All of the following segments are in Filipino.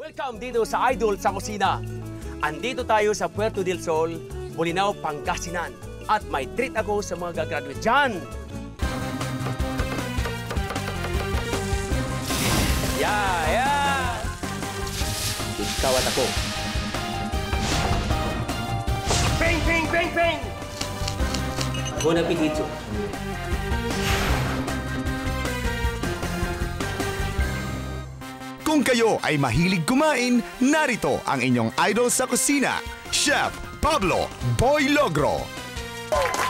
Welcome dito sa Idol sa Kusina. Andito tayo sa Puerto del Sol, Bolinao, Pangasinan. At may treat ako sa mga gagraduate dyan. Yeah! Ikaw at ako. Ping! Bon appetito. Kung kayo ay mahilig kumain, narito ang inyong idol sa kusina, Chef Pablo Boy Logro.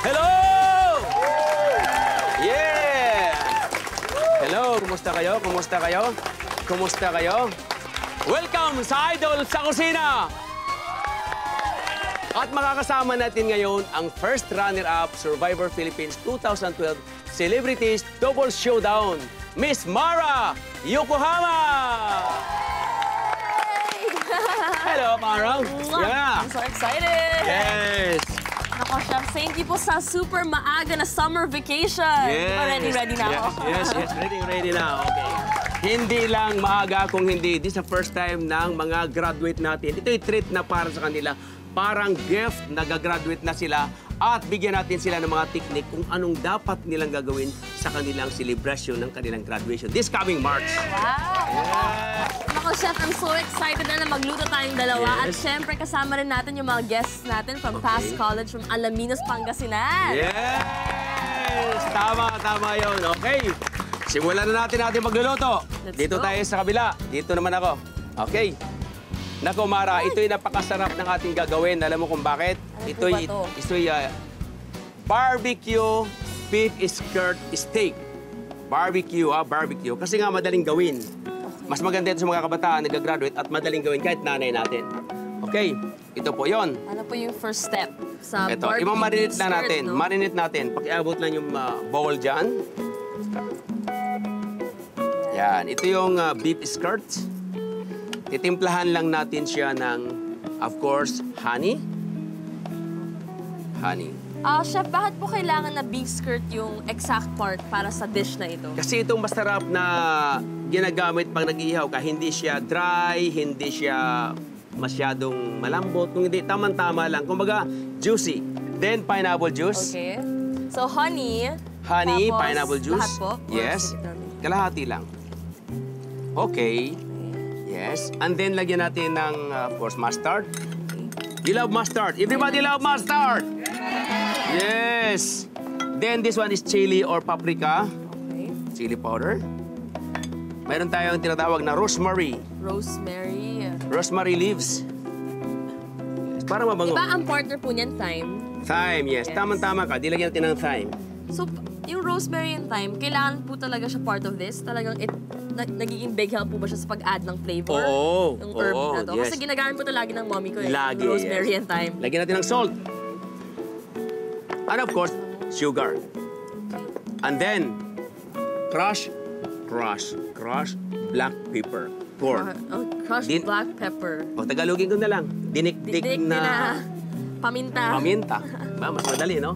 Hello! Yeah! Hello, kumusta kayo? Welcome sa Idol sa Kusina! At makakasama natin ngayon ang first runner-up Survivor Philippines 2012 Celebrities Double Showdown, Miss Mara Yokohama! Hello, Mara! Yeah! I'm so excited! Yes! Nako, Chef, thank you po sa super maaga na summer vacation. Yes. Ready na ako. Yes. Ready na. Okay. Hindi lang maaga kung hindi. This is the first time ng mga graduate natin. Ito'y treat na para sa kanila. Parang gift, nag-graduate na sila at bigyan natin sila ng mga technique kung anong dapat nilang gagawin sa kanilang celebration ng kanilang graduation this coming March. Wow! Yeah. Nako, Chef, I'm so excited na magluto tayong dalawa. Yes. At syempre, kasama rin natin yung mga guests natin from past college from Alaminos, Pangasinan. Yes! Tama yun. Okay. Simulan na natin magluluto. Let's Dito go. tayo sa kabila. Dito naman ako. Okay. Nako, Mara, ito'y napakasarap ng ating gagawin. Alam mo kung bakit? Ano po ba to? Ito'y barbecue beef skirt steak. Barbecue. Kasi nga madaling gawin. Mas maganda ito sa mga kabataan nag-graduate at madaling gawin kahit nanay natin. Okay, ito po yon. Ano po yung first step sa Ito, barbecue i-marinate na skirt, natin. no? Marinate natin. Pakiabot lang yung bowl dyan. Yan, ito yung beef skirt. Titimplahan lang natin siya ng, of course, honey. Chef, bakit po kailangan na beef skirt yung exact part para sa dish na ito? Kasi itong masarap na ginagamit pag nag-ihaw ka, hindi siya dry, hindi siya masyadong malambot. Kung hindi, tamang-tama lang. Kumbaga, juicy. Then, pineapple juice. Okay. So, honey. Honey, tapos, pineapple juice. Lahat po? Yes. Or sige, Kalahati lang. Okay. Yes. And then, lagyan natin ng, of course, mustard. You love mustard. Everybody love mustard. Yes. Then, this one is chili or paprika. Okay. Chili powder. Mayroon tayong tinatawag na rosemary. Rosemary. Rosemary leaves. Yes. Para mabango. Diba ang partner po niyan, thyme? Thyme, yes. Yes. Tama-tama ka. Dilagyan natin ng thyme. So, yung rosemary and thyme, kailangan po talaga siya part of this? Talagang nagiging big help po ba siya sa pag-add ng flavor? Oo. Yung herb na to? Yes. Kasi ginagamit po ito lagi ng mommy ko eh. Lagi, Yung rosemary yes. and thyme. Lagyan natin ng salt. And of course, sugar. And then, crush black pepper. Corn. Crushed black pepper. O, Tagalogin ko na lang. Dinikdik Dinik na paminta. paminta. Ba, mas madali, no?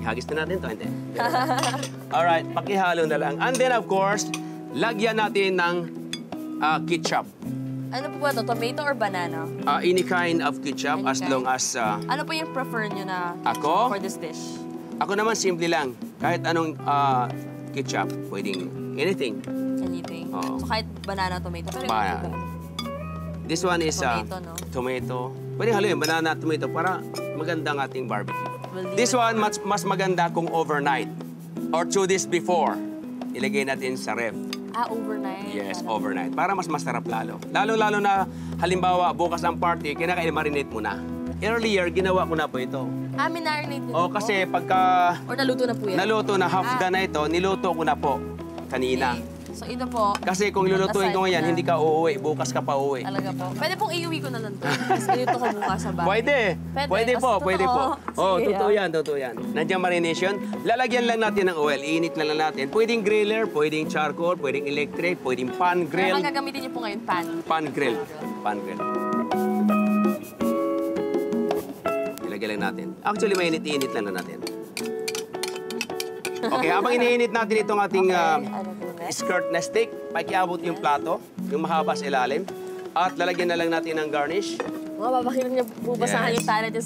Ihagis na natin to, hindi. Alright, pakihalo na lang. And then, of course, lagyan natin ng ketchup. Ano po ba ito? Tomato or banana? Any kind of ketchup Any as kind. long as... Ano po yung prefer nyo na Ako? for this dish? Ako naman, simple lang. Kahit anong ketchup, pwedeng anything. Anything. Oo. So kahit banana, tomato. Pero Banana. This one is Tomato, no? tomato. Pwede haluin, banana at tomato para maganda ang ating barbecue. We'll leave This it one, for- mas maganda kung overnight or 2 days before. Ilagay natin sa ref. overnight. Yes, Parang- overnight. Para mas masarap lalo. Lalo-lalo na, halimbawa, bukas ang party, kinakain-marinate mo na. Earlier, ginawa ko na po ito. Marinate nyo O, po? kasi pagka Or naluto na po yan? naluto na half done na ito, niluto ko na po kanina. Okay. So ito po, Kasi kung lulutuin ko Aside ngayon, na. hindi ka uuwi. Bukas ka pa uuwi. talaga po. Pwede pong iuwi ko na lang to. Tapos iluto ko bukas sa bahay. Pwede. Pwede po, Tapos pwede po. totoo. Oh, Sige, totoo yan, totoo yan. Nandiyan marination. Lalagyan lang natin ng oil. Iinit lang natin. Pwedeng griller, pwedeng charcoal, pwedeng electric, pwedeng pan Pero grill. ang gagamitin niyo po ngayon, pan. Pan grill. Pan grill. Ilagay lang natin. Actually, mainit-init lang na natin. Okay, habang iniinit natin itong ating Ano po next? skirt na steak, pakiabot yung plato, yung mahaba sa ilalim. At lalagyan na lang natin ng garnish. Mga babakilin niyo po ba sa Yes. kanyang talent niyo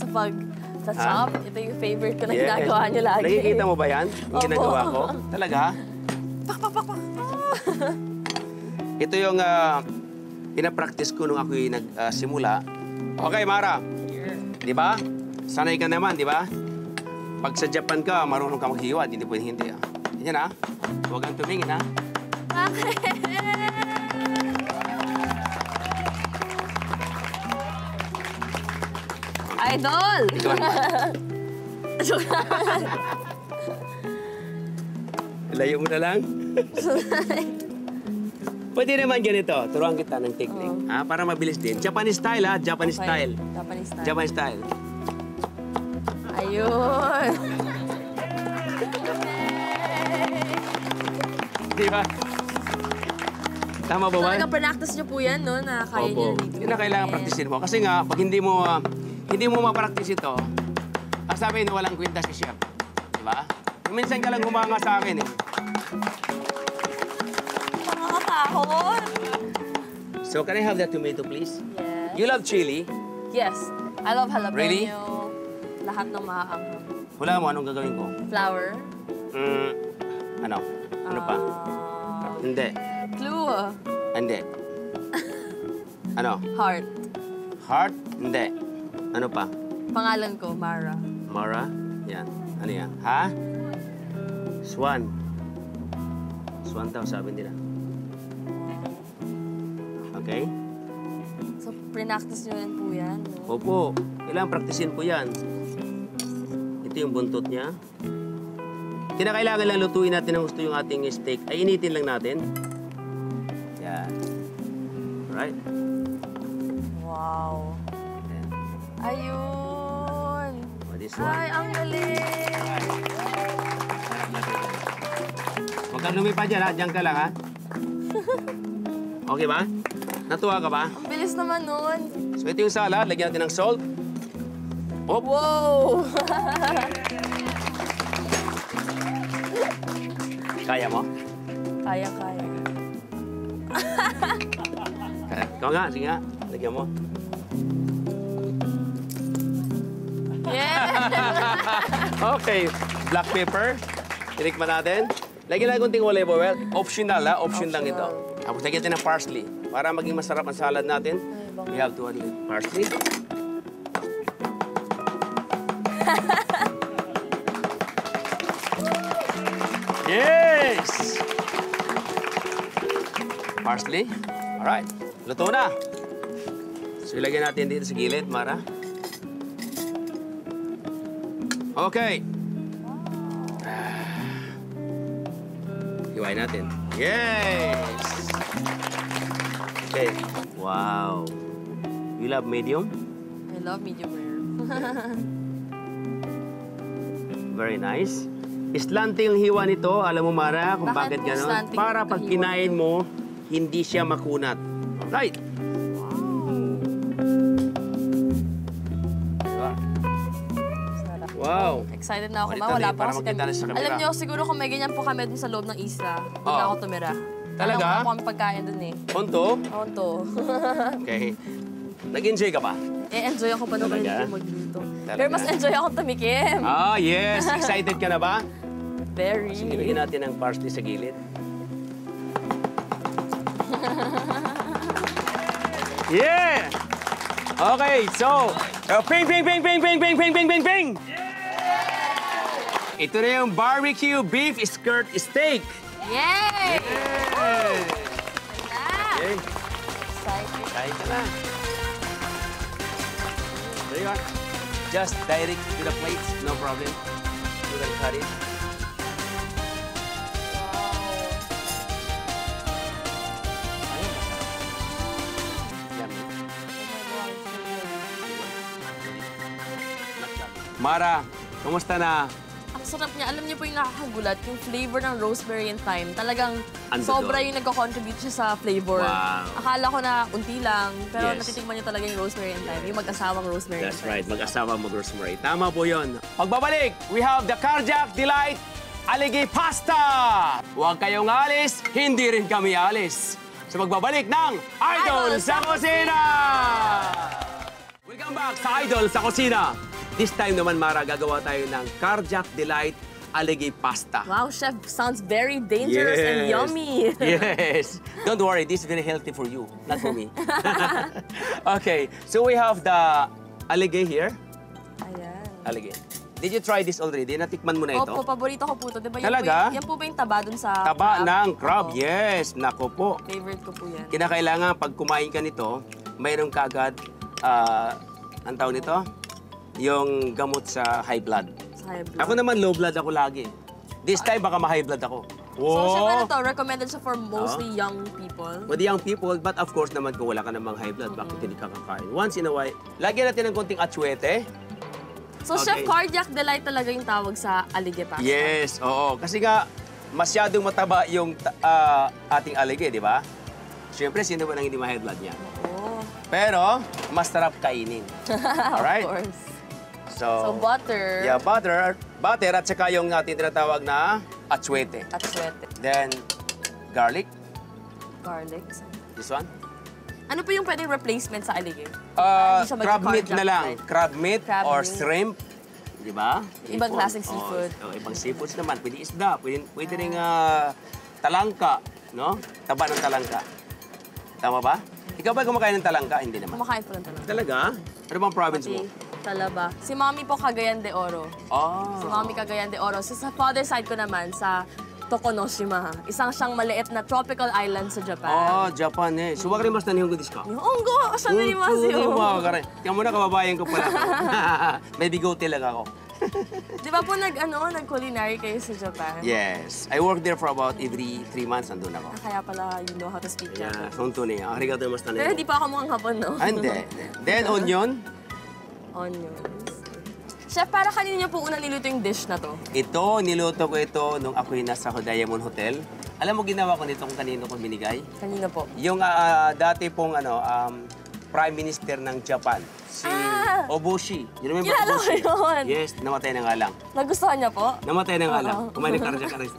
sa chop? Ito yung favorite ko na ginagawa niyo lagi. Nakikita mo ba yan? Yung Opo. ginagawa ko? Talaga? Ito yung pinapractice ko nung ako'y nagsimula. Okay, Mara. Di ba? Sanay ka naman, di ba? Pag sa Japan ka, marunong ka maghiwa. Hindi pwede hindi. Yan ha. Huwag kang tumingin ha. Idol! Ikaw naman. Layo mo na lang. Pwede naman ganito. Turuan kita ng technique. Ha? Para mabilis din. Japanese style ha. Japanese style. Japanese style. Japanese style. Ayun! Di ba? Tama ba ba? Talaga practice niyo po yan, no? Na kaya niyo Opo. Yun na kailangan praktisin mo. Kasi nga, pag hindi mo ma-practice ito, sabihin na walang kwenta si chef. Di ba? Minsan ka lang humanga sa akin eh. Nakakatakot! So, can I have that tomato, please? Yes. You love chili. Yes. I love jalapeno. Really? Lahat ng maaanghang. Wala mo, anong gagawin ko? Flour. Ano? Ano pa? Hindi. Clue. Hindi. Ano? Heart. Heart? Hindi. Ano pa? Pangalan ko, Mara. Mara? Yan. Ano yan? Ha? Swan. Swan daw, sabi nila. Okay? So, pre-practice nyo rin po yan, no? Opo. Kailangan praktisin po yan. Ito yung buntot niya. Kinakailangan lang lutuin natin ang gusto yung ating steak. Ay, initin lang natin. Yan. Alright. Wow. Yan. Ayun! Oh, this one. Ay, ang galing! Sarap natin yan. Huwag kang lumipad dyan, ha? Diyan ka lang, ha? Okay ba? Natuwa ka ba? Ang bilis naman nun. So, ito yung salad. Lagyan natin ng salt. Op! Wow! Kaya mo? Kaya. Kaya. Ikaw nga, sige nga. Lagyan mo. Yeah! Okay. Black pepper. Tinikman natin. Lagyan natin kunting olive oil. Optional, ha? Option lang ito. Tapos lagyan natin ng parsley. Para maging masarap ang salad natin, we have to add parsley. Yes! Parsley. Alright. Luto na. So, ilagyan natin dito sa gilid, Mara. Okay. Hiwain natin. Yes! Okay. Wow. You love medium? I love medium rare. Very nice. Islante yung hiwa nito. Alam mo, Mara, kung bakit Bakit po gano'n? slanting Para yung pag hiwa kinain mo, hindi siya makunat. Right. Diba? Sarap. Wow. Excited na ako, Ulit ma. Wala ulit, pa para kasi makita na sa camera. Alam niyo, siguro kung may ganyan po kami dun sa loob ng isla, hindi Oh. na ako tumira. Talaga? Wala po kami pagkain dun eh. Onto? Onto. Okay. Nag-enjoy ka ba? enjoy ako pa naman Talaga? yung magluto. Talaga? Pero mas enjoy ako tumikim. Ah, yes. Excited ka na ba? Very. Sige, lagyan natin ang parsley sa gilid. Yeah! Okay, so, ping, ping, ping, ping, ping, ping, ping, ping, ping, ping! Ito na yung barbecue beef skirt steak. Yay! Yeah! Okay, Excited. kain ka na. There you are. Just direct to the plates, no problem. You can cut it. Yummy. Mara, kumusta na? Ang sarap niya. Alam niyo po yung nakakagulat, yung flavor ng rosemary and thyme. Talagang Ando sobra doon. yung nagko-contribute siya sa flavor. Wow. Akala ko na unti lang, pero Yes. natitikman niyo talaga yung rosemary and thyme. Yung mag-asawang rosemary That's and thyme. right, mag-asawa mag-rosemary. Tama po yun. Pagbabalik, we have the Cardiac Delight Aligi Pasta! Huwag kayong alis, hindi rin kami alis. sa pagbabalik ng Idol sa Kusina! Welcome back sa Idol sa Kusina. This time naman, Mara, gagawa tayo ng Cardiac Delight Alligay Pasta. Wow, chef, sounds very dangerous and yummy. Yes. Don't worry, this is very healthy for you, not for me. Okay, so we have the alligay here. Ayan. Alligay. Did you try this already? Natikman mo na ito? Opo, paborito ko po ito. Diba Talaga? Yan po ba yung taba dun sa Taba ng crab, Opo. yes. Nako po. Favorite ko po yan. Kinakailangan pag kumain ka nito, mayroon ka agad, ang tawag nito, yung gamot sa high blood. Sa high blood. Ako naman low blood ako lagi. This time baka ma-high blood ako. So, chef, ano to? Recommended siya for mostly young people. With young people, but of course naman kung wala ka namang high blood, bakit hindi ka kakain? Once in a while, lagyan natin ng konting atsuete. So, Okay. chef, cardiac delight talaga yung tawag sa alligay pasta. Yes, oo. Kasi nga, masyadong mataba yung ating alligay, di ba? Siyempre, sino ba nang hindi ma-high blood niya? Oo. Pero, masarap kainin. Alright? Of course. So, So, butter. yeah, butter at saka yung ating tinatawag na atsuete. Atsuete. Then, garlic. Garlic. This one. Ano po yung pwedeng replacement sa alligay? Hindi siya maging Crab meat cardiac na lang. delight. Crab meat Crab or meat. shrimp. Di ba? Ibang Ipon. klaseng seafood. Oh, ibang seafoods naman. Pwede isda. Pwede rin talangka. No? Taba ng talangka. Tama ba? Ikaw ba kumakain ng talangka? Hindi naman. Kumakain po ng talaga. Talaga? Ano bang province mo? Talaba. Si Mommy po Cagayan de Oro. Si Mommy Cagayan de Oro. So, sa father side ko naman, sa Tokunoshima. Isang siyang maliit na tropical island sa Japan. Japan eh. So, wag rin mas nanihong desu ka? Hongo! Sabi ni Masyo. Kaya muna kababayan ko pala. May bigote lang ako. Di ba po nag-culinary kayo sa Japan? Yes. I work there for about every 3 months. Andun ako. Kaya pala you know how to speak Yeah, Japanese. sonto niya. Arigato mas Pero hindi pa ako mukhang hapon, no? Hindi. Then, onion. Onions. Chef, para kanina niyo po unang niluto yung dish na to? Ito, niluto ko ito nung ako'y nasa Diamond Hotel. Alam mo, ginawa ko nito kung kanino ko binigay? Kanina po. Yung dati pong Prime Minister ng Japan, si Obushi. You remember Kilala ko Obushi? yun. Yes, namatay na nga lang. Nagustuhan niya po? Namatay na nga lang. Oo. Kumain ng cardiac arrest.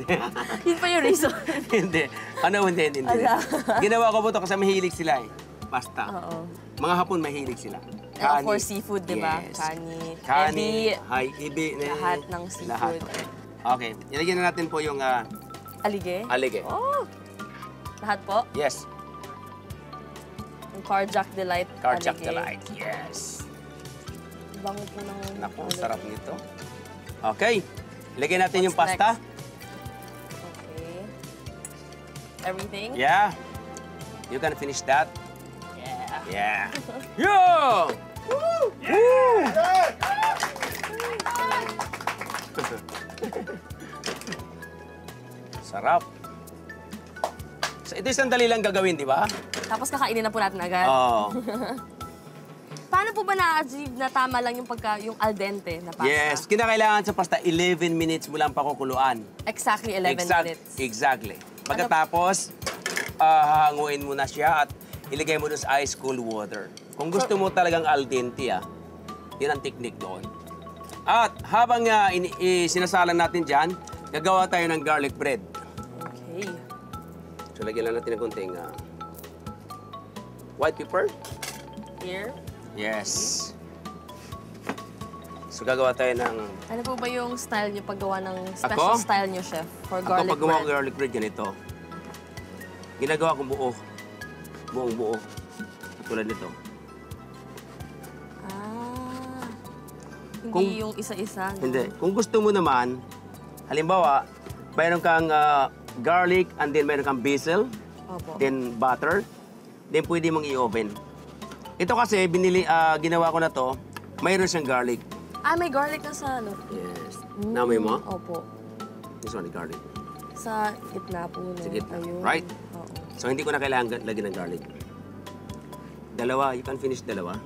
Yun pa yung reason. Hindi. Hindi. Ala. Ginawa ko po ito kasi mahilig sila eh. Pasta. Oo. Mga Hapon mahilig sila. And of course, seafood, di ba? Yes. Kani, ebi. lahat ng seafood. Lahat. Okay. Ilagyan na natin po yung Alige? alige. Oh! Lahat po? Yes. Yung cardiac delight. Cardiac alige. delight. Yes. Bango po ng... Naku, alige. sarap nito. Okay. Ilagyan natin yung What's pasta. Okay. Everything? Yeah. You can finish that. Yeah. Yeah. Yo! Woo! Woo! Sarap. So, ito sandali lang gagawin, di ba? Tapos kakainin na po natin agad. Oo. Paano po ba na-achieve na tama lang yung al dente na pasta? Yes. Kinakailangan sa pasta, 11 minutes mo lang pakukuluan. Exactly 11 minutes. Exactly. Pagkatapos, hahanguin mo na siya at ilagay mo doon sa ice cold water. Kung gusto mo talagang al dente, yun ang technique doon. At habang sinasalang natin dyan, gagawa tayo ng garlic bread. Okay. So, lagyan lang natin ng konting white pepper. Here. Yes. So, gagawa tayo ng... Ano po ba yung style niyo paggawa ng special Ako? style niyo, chef? For Ako, garlic pag gumawa ko bread? garlic bread, ganito. Ginagawa kong buo. Buong buo. Tulad nito. Hindi yung isa-isa, no? Hindi. Kung gusto mo naman, halimbawa, mayroon kang garlic and then mayroon kang basil, Opo. then butter, then pwede mong i-oven. Ito kasi, ginawa ko na to, mayroon siyang garlic. May garlic na sa ano? Yes. Namoy mo? Opo. This one, garlic. Sa gitna po, no? Sa gitna. Ayun. Right. Oo. So, hindi ko na kailangan lagyan ng garlic. Dalawa. You can finish dalawa.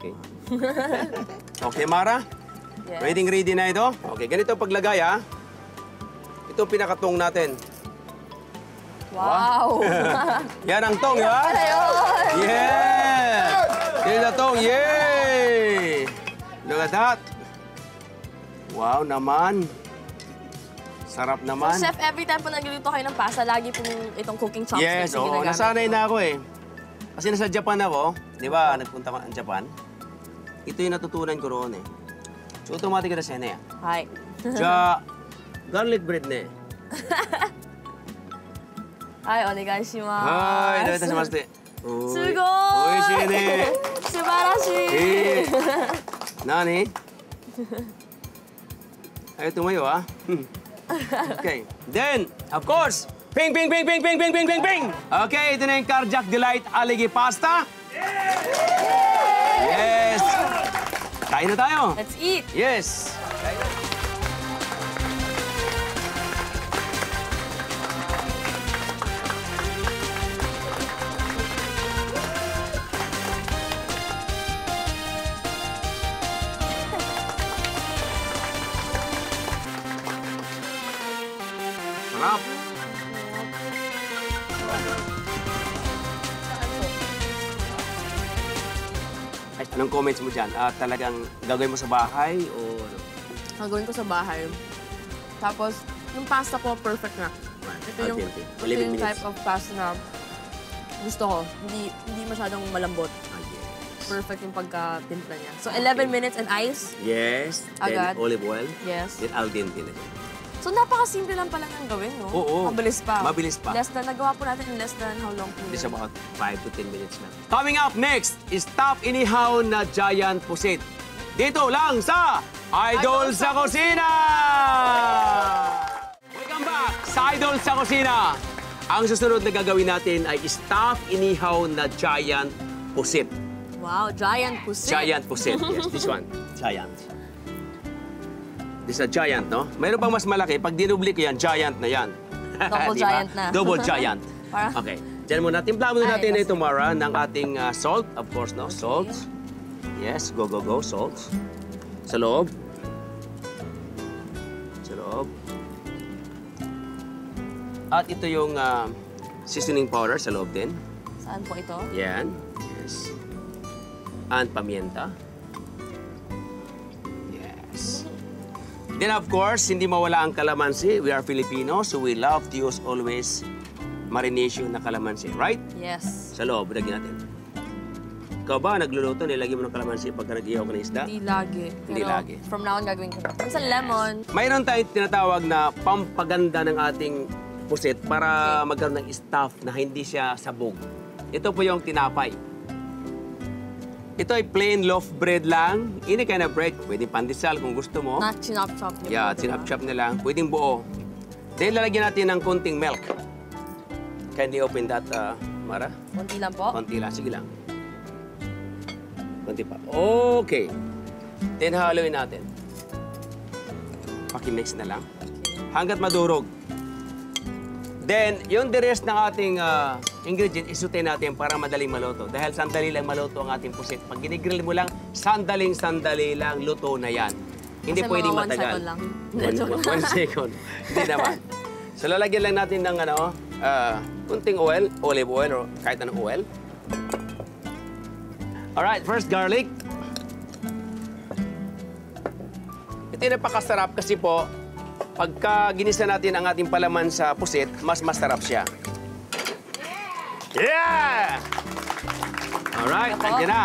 Okay. Okay, Mara? Yes. Ready na ito? Okay, ganito paglagay, Ito ang pinakatong natin. Wow! Yan ang tong, ha? Ayun! Yeah! Yan ang tong, yay! Look at that. Wow naman. Sarap naman. Chef, every time po nagluluto kayo ng pasta, lagi pong itong cooking chopsticks Yes, yung oo. ginagamit Nasanay mo. na ako eh. Kasi nasa Japan ako, di ba? Nagpunta ko ng Japan. Ito yung natutunan ko roon eh. So, automatic na siya na yan. Hi. Tsaka, garlic bread na eh. Hi, onegaishimasu. Hi, dapat sa maste. Sugo! Oishii ne. Subarashi! Eh. Nani? Ay, tumayo ah. Okay. Then, of course, ping, ping, ping, ping, ping, ping, ping, ping, ping. Okay, ito na yung Carjack Delight Aligi Pasta. Yes. Kain na tayo. Let's eat! Yes. Sarap. Ay, anong comments mo dyan? Talagang gagawin mo sa bahay o ano? Gagawin ko sa bahay. Tapos, yung pasta ko, perfect na. Ito yung, Authentic. ito 11 yung minutes. type of pasta na gusto ko. Hindi masyadong malambot. Yes. Perfect yung pagka-timpla niya. So, 11 minutes and ice. Yes. Then Agad. olive oil. Yes. Then al dente na. So, napakasimple lang pala ng gawin, no? Oo. Mabilis pa. Mabilis pa. Nagawa po natin in less than how long po It's yun? about 5 to 10 minutes na. Coming up next is top inihaw na giant pusit. Dito lang sa Idol sa Kusina! Welcome back sa Idol sa Kusina. Ang susunod na gagawin natin ay stuffed inihaw na giant pusit. Wow, giant pusit. Giant pusit. Yes, this one. Giant. This is a giant, no? Mayroon pang mas malaki. Pag dinubli ko yan, giant na yan. Double Di ba? giant na. Double giant. Para- Okay. Diyan muna. Timpla muna Ay, natin yes. ito, Mara, ng ating salt. Of course, no? Salt. Yes, go, go, go. Salt. Sa loob. Sa loob. At ito yung seasoning powder sa loob din. Saan po ito? Yan. Yes. And pamienta. Yes. Then of course, hindi mawala ang kalamansi. We are Filipinos, so we love to use always marination na kalamansi, right? Yes. Sa loob, lagyan natin. Ikaw ba, nagluluto, nilagyan mo ng kalamansi pagka nag-ihaw ka ng isda? Hindi lagi. Hindi Pero lagi. From now on, gagawin ko. Minsan lemon. Mayroon tayong tinatawag na pampaganda ng ating pusit para magkaroon ng stuff na hindi siya sabog. Ito po yung tinapay. Ito ay plain loaf bread lang. Any kind of bread. Pwedeng pandesal kung gusto mo. Not chinop-chop niyo Yeah, po, diba? sinap-chop na lang. Pwedeng buo. Then, lalagyan natin ng konting milk. Kindly open that, Mara. Konti lang po. Konti lang. Sige lang. Konti pa. Okay. Then, haluin natin. Pakimix na lang. Hanggat madurog. Then, yung the rest ng ating ingredient, isutay natin para madaling maluto. Dahil sandali lang maluto ang ating pusit. Pag ginigrill mo lang, sandaling-sandali lang, luto na yan. Hindi Kasi pwedeng mga 1 matagal. second lang. One second. Hindi naman. So, lalagyan lang natin ng kunting oil, olive oil, or kahit anong oil. Alright, first garlic. Ito yung napakasarap kasi po, pagka ginisa natin ang ating palaman sa pusit, mas masarap siya. Yeah! Alright, Ako. andyan na.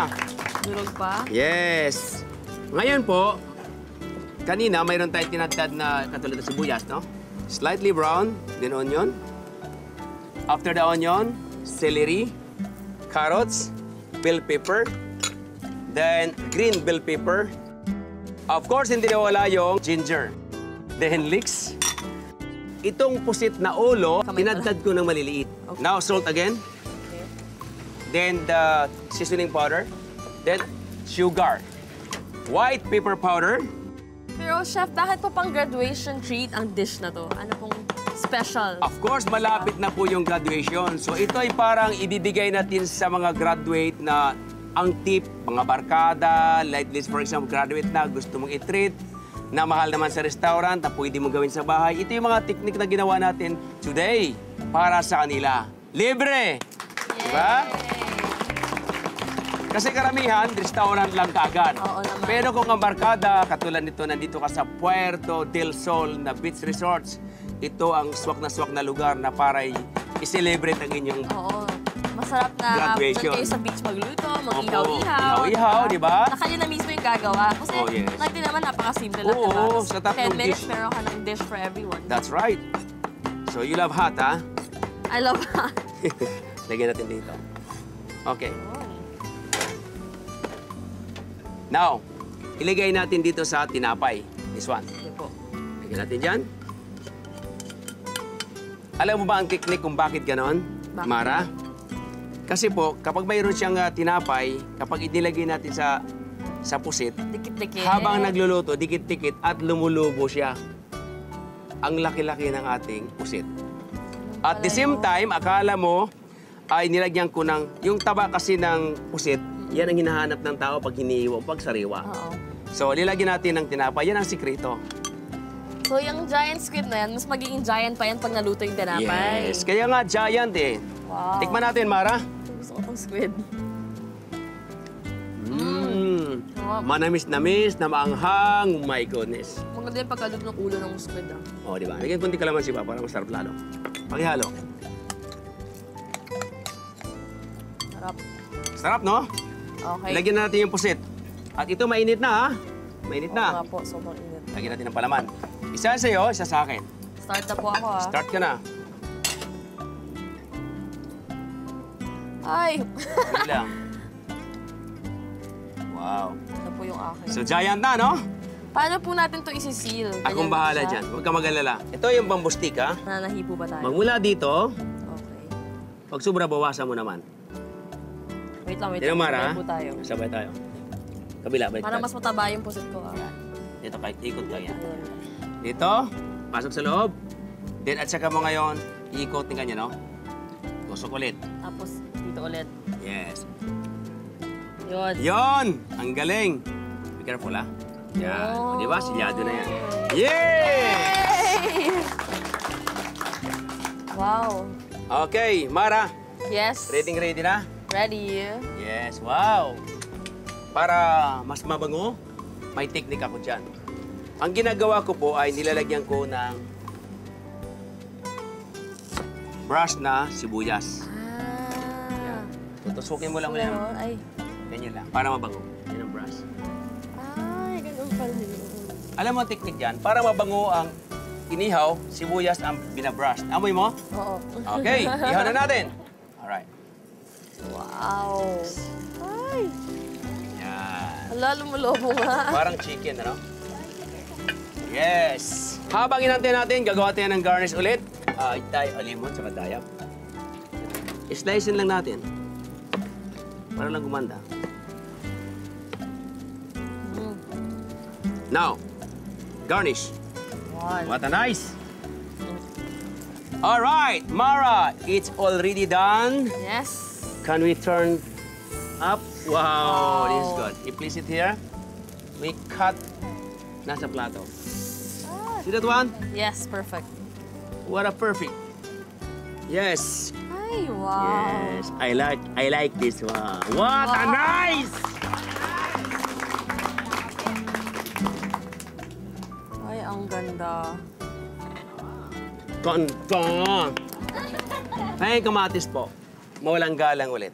Durog pa. Yes. Ngayon po, kanina mayroon tayong tinadtad na katulad ng sibuyas, no? Slightly brown, then onion. After the onion, celery, carrots, bell pepper, then green bell pepper. Of course, hindi nawala yung ginger. Then leeks. Itong pusit na ulo, Kamay pala. tinadtad ko ng maliliit. Okay. Now, salt again. Okay. Then the seasoning powder. Then sugar. White pepper powder. Pero chef, bakit po pang graduation treat ang dish na to? Ano pong special? Of course, malapit na po yung graduation. So ito ay parang ibibigay natin sa mga graduate na ang tip, mga barkada, like this, for example, graduate na, gusto mong i-treat, na mahal naman sa restaurant, na pwede mong gawin sa bahay. Ito yung mga technique na ginawa natin today para sa kanila. Libre! Diba? Kasi karamihan, restaurant lang kaagad. Oo naman. Pero kung ang barkada, katulad nito, nandito ka sa Puerto del Sol na beach resorts, ito ang swak na lugar na para i-celebrate ang inyong Oo. Masarap na Graduation. doon kayo sa beach magluto, Opo, mag-ihaw-ihaw. ihaw-ihaw, di ba? Na kayo na mismo yung gagawa. Kasi Oh, yes. natin naman napakasimple lang, Oo, diba? Tapos sa tatlong 10 minutes, dish. meron ka ng dish for everyone. That's right. So you love hot, ha? I love that. Lagyan natin dito. Okay. Now, ilagay natin dito sa tinapay. This one. Sige po. Lagyan natin dyan. Alam mo ba ang technique kung bakit ganon, Bakit? Mara? Kasi po, kapag mayroon siyang tinapay, kapag inilagay natin sa pusit, Dikit-dikit. habang nagluluto, dikit-dikit at lumulubo siya. Ang laki-laki ng ating pusit. At the same time, akala mo ay nilagyan ko ng, yung taba kasi ng pusit, yan ang hinahanap ng tao pag hinihiwa, pag sariwa. Oo. So, nilagyan natin ng tinapay, yan ang sikreto. So, yung giant squid na yan, mas magiging giant pa yan pag naluto yung tinapay. Yes, kaya nga giant eh. Wow. Tikman natin, Mara. Gusto ko tong squid. Manamis-namis, na maanghang. My goodness. Maganda yung pagkaluto ng ulo ng squid, ah. O, di ba? Lagyan kunti kalamansi pa para masarap lalo. Pakihalo. Sarap. Sarap, no? Okay. Lagyan na natin yung pusit. At ito mainit na, ha? Mainit Oo nga na. po, sobrang init. Lagyan natin ng palaman. Isa sa'yo, isa sa akin. Start na po ako, ah. Start ka na. Ay! Sige lang. Wow. Ito po yung akin. So, giant na, no? Paano po natin to isisil? Akong bahala dyan. Huwag ka mag-alala. Ito yung bamboo stick, ha? Nananahipo ba tayo? Magmula dito, Okay. pag sobra, bawasan mo naman. Wait lang, wait Tignan lang. mo, Mara, Sabay ha? po tayo. Sabay tayo. Kabila, balik Para mas mataba yung pusit ko, ah. Dito, kahit ikot ka yan. Ayan. Dito, pasok sa loob. Then, at saka mo ngayon, iikotin ka niya, no? Tusok ulit. Tapos, dito ulit. Yes. Yun. Yon! Ang galing! Be careful, ha? Yan. O, di ba? Silyado na yan. Yay! Hey! Wow. Okay, Mara. Yes. Ready na? Ready. Yes, wow! Para mas mabango, may technique ako dyan. Ang ginagawa ko po ay nilalagyan ko ng brush na sibuyas. Ah. Tutusukin mo lang So, yan. Ay. Ganyan lang, para mabango. Yan ang brush. Ay, ganun pala yun. Alam mo ang technique dyan? Para mabango ang inihaw, sibuyas ang binabrush. Amoy mo? Oo. Okay, ihaw na natin. Alright. Wow. Ay. Yan. Hala, lumulobo nga. Parang chicken, ano? Yes! Habang inantay natin, gagawa tayo ng garnish ulit. Limon, tsaka dayap. Slicein lang natin. Para lang gumanda. Now, garnish. One. What a nice! All right, Mara, it's already done. Yes. Can we turn up? Wow, this is Wow. good. I-place it here. We cut nasa plato. See that one? Yes, perfect. What a perfect. Yes. Ay, wow. Yes. I like this one. What a Wow. nice! Ay, ang ganda. Ganda. Ay, kamatis po. Mawalang galang ulit.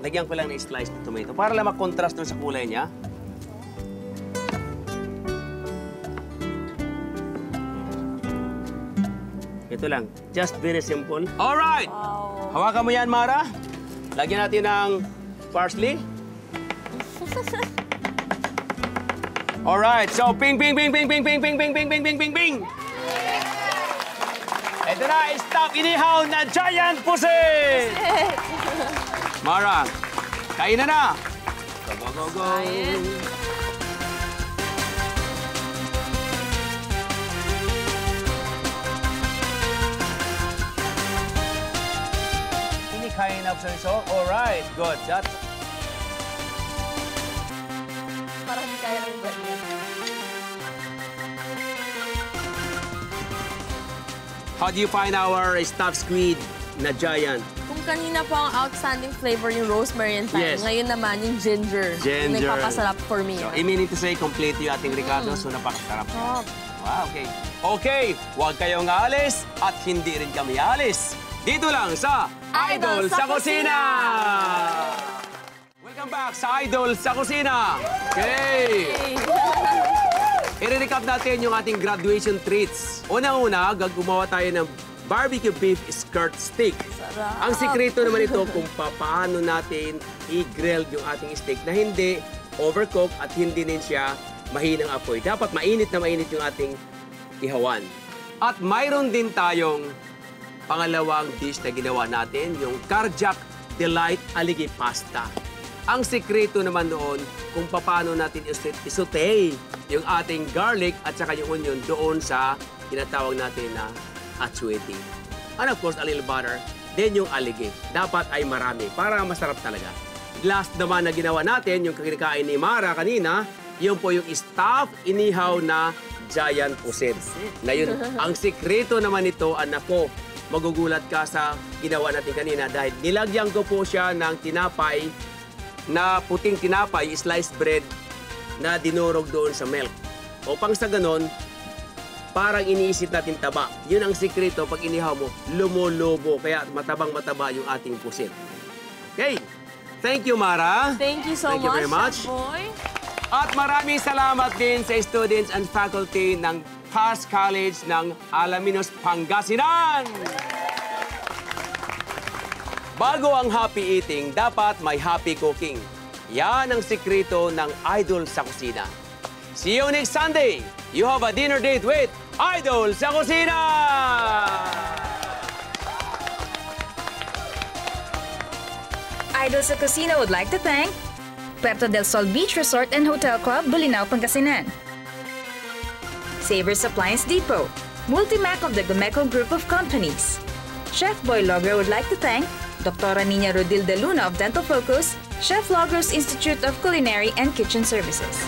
Lagyan ko lang ng slice na tomato para lang makontrast dun sa kulay niya. Ito lang. Just very simple. Alright! Wow. Hawakan mo yan, Mara. Lagyan natin ng parsley. Alright, so ping, ping, ping, ping, ping, ping, ping, ping, ping, ping, ping, ping, ping. Ito na, stop inihaw na giant pusit! Mara, kain na! Go, go, go, go! Kain. Any kind of soy sauce? Alright, good. That's Parang hindi kaya ng bread yan. how do you find our stuffed squid na giant? Kung kanina po ang outstanding flavor yung rosemary and thyme, Yes. ngayon naman yung ginger. Yung Ginger. nagpapasarap for me. So, meaning to say, complete yung ating Ricardo, so napakasarap. Sarap. Wow, okay. Okay, huwag kayong aalis at hindi rin kami aalis. Dito lang sa Idol sa Kusina! Welcome back sa Idol sa Kusina! Okay! I-recap natin yung ating graduation treats. Unang-una, gumawa tayo ng barbecue beef skirt steak. Sarap. Ang sikreto naman ito kung paano natin i-grill yung ating steak na hindi overcook at hindi din siya mahinang apoy. Dapat mainit na mainit yung ating ihawan. At mayroon din tayong pangalawang dish na ginawa natin, yung Carjack Delight Aligi Pasta. Ang sikreto naman doon kung paano natin isute yung ating garlic at saka yung onion doon sa tinatawag natin na atsueti. And of course, a little butter. Then yung aligi. Dapat ay marami para masarap talaga. Last naman na ginawa natin, yung kinakain ni Mara kanina, yun po yung stuffed inihaw na giant pusit. Na yun, ang sikreto naman ito, anak ko, magugulat ka sa ginawa natin kanina dahil nilagyan ko po siya ng tinapay na puting tinapay, sliced bread na dinurog doon sa milk. O pang sa ganon, parang iniisip natin taba. Yun ang sikreto, pag inihaw mo, lumolobo. Kaya matabang-mataba yung ating pusit. Okay. Thank you, Mara. Thank you so Thank you very much. Chef Boy. At maraming salamat din sa students and faculty ng Paz College ng Alaminos, Pangasinan. Bago ang happy eating, dapat may happy cooking. Yan ang sikreto ng Idol sa Kusina. See you next Sunday. You have a dinner date with Idol sa Kusina! Idol sa Kusina would like to thank Puerto del Sol Beach Resort and Hotel Club, Bolinao, Pangasinan. Savers Appliance Depot, Multimac of the Gomeco Group of Companies. Chef Boy Logger would like to thank Dr. Nina Rodil de Luna of Dental Focus, Chef Logger's Institute of Culinary and Kitchen Services.